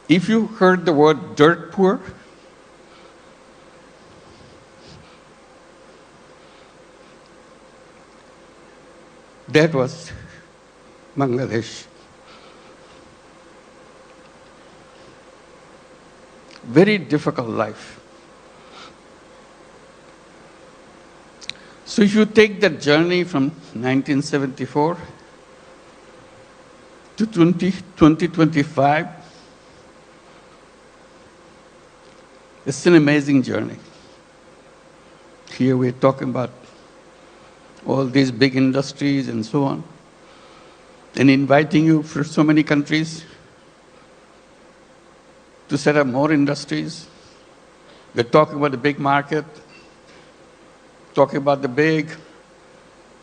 If you heard the word dirt poor, that was Bangladesh. Very difficult life. So if you take that journey from 1974 to 2025, it's an amazing journey. Here we're talking about all these big industries and so on, and inviting you for so many countries to set up more industries. We're talking about the big market, talking about the big,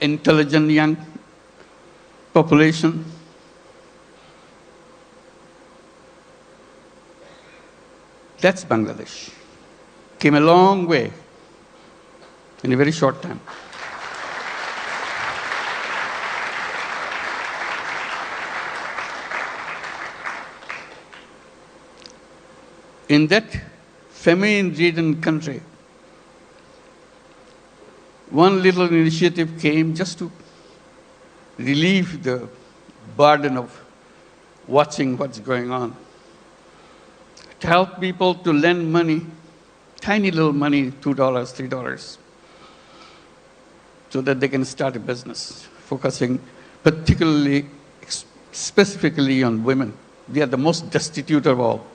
intelligent young population. That's Bangladesh. Came a long way in a very short time. In that famine-ridden country, one little initiative came just to relieve the burden of watching what's going on. To help people to lend money, tiny little money, $2, $3, so that they can start a business, focusing particularly, specifically on women. They are the most destitute of all.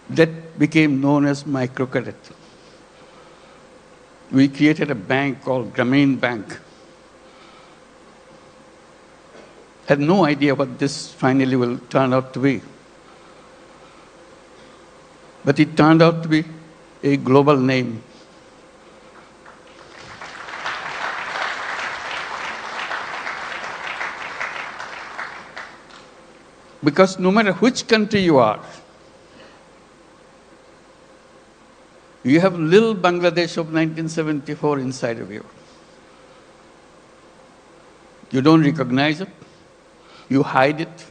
That became known as microcredit. We created a bank called Grameen Bank. Had no idea what this finally will turn out to be. But it turned out to be a global name. Because no matter which country you are, you have little Bangladesh of 1974 inside of you. You don't recognize it. You hide it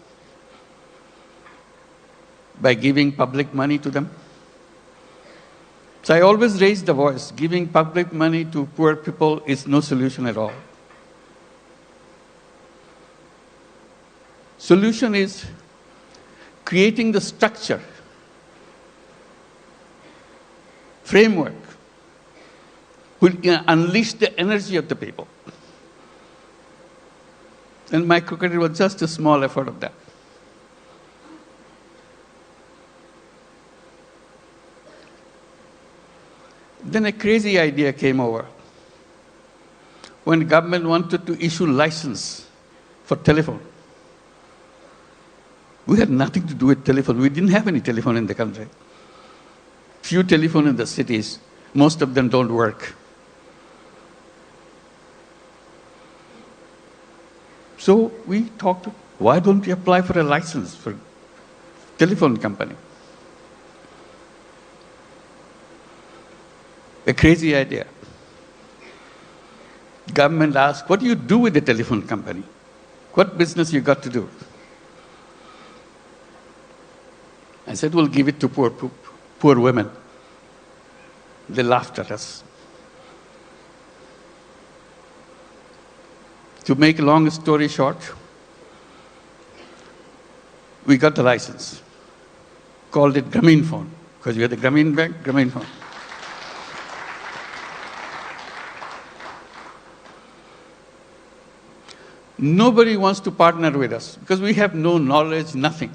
by giving public money to them. So I always raise the voice. Giving public money to poor people is no solution at all. Solution is creating the structure, framework, will unleash the energy of the people. And microcredit was just a small effort of that. Then a crazy idea came over. When the government wanted to issue license for telephone, we had nothing to do with telephone. We didn't have any telephone in the country. Few telephone in the cities, most of them don't work. So we talked, why don't we apply for a license for telephone company? A crazy idea. Government asked, what do you do with the telephone company? What business you got to do? I said, we'll give it to poor women. They laughed at us. To make a long story short, we got the license. Called it Grameen Phone, because we had the Grameen Bank, Grameen Phone. Nobody wants to partner with us because we have no knowledge, nothing.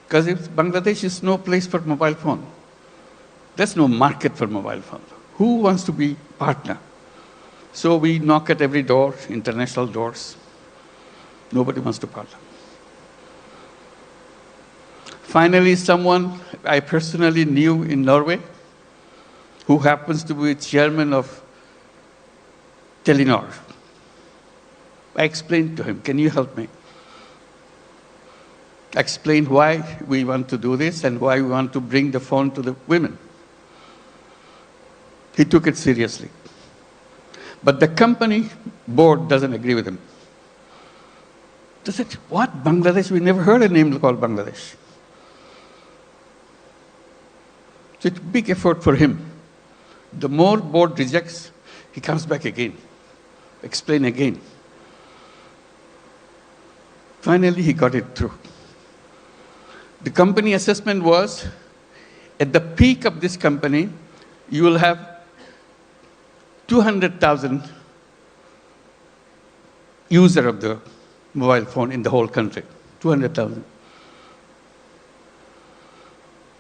Because Bangladesh is no place for mobile phone. There's no market for mobile phone. Who wants to be partner? So we knock at every door, international doors. Nobody wants to partner. Finally, someone I personally knew in Norway, who happens to be chairman of Telenor. I explained to him, can you help me? Explained why we want to do this and why we want to bring the phone to the women. He took it seriously. But the company board doesn't agree with him. They said, what, Bangladesh? We never heard a name called Bangladesh. So it's a big effort for him. The more board rejects, he comes back again, explain again. Finally, he got it through. The company assessment was, at the peak of this company, you will have 200,000 users of the mobile phone in the whole country, 200,000.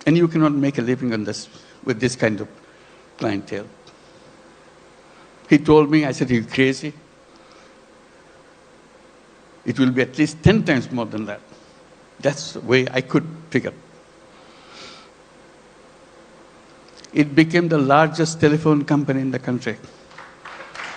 And you cannot make a living on this with this kind of clientele. He told me, I said, are you crazy? It will be at least 10 times more than that. That's the way I could figure. It became the largest telephone company in the country.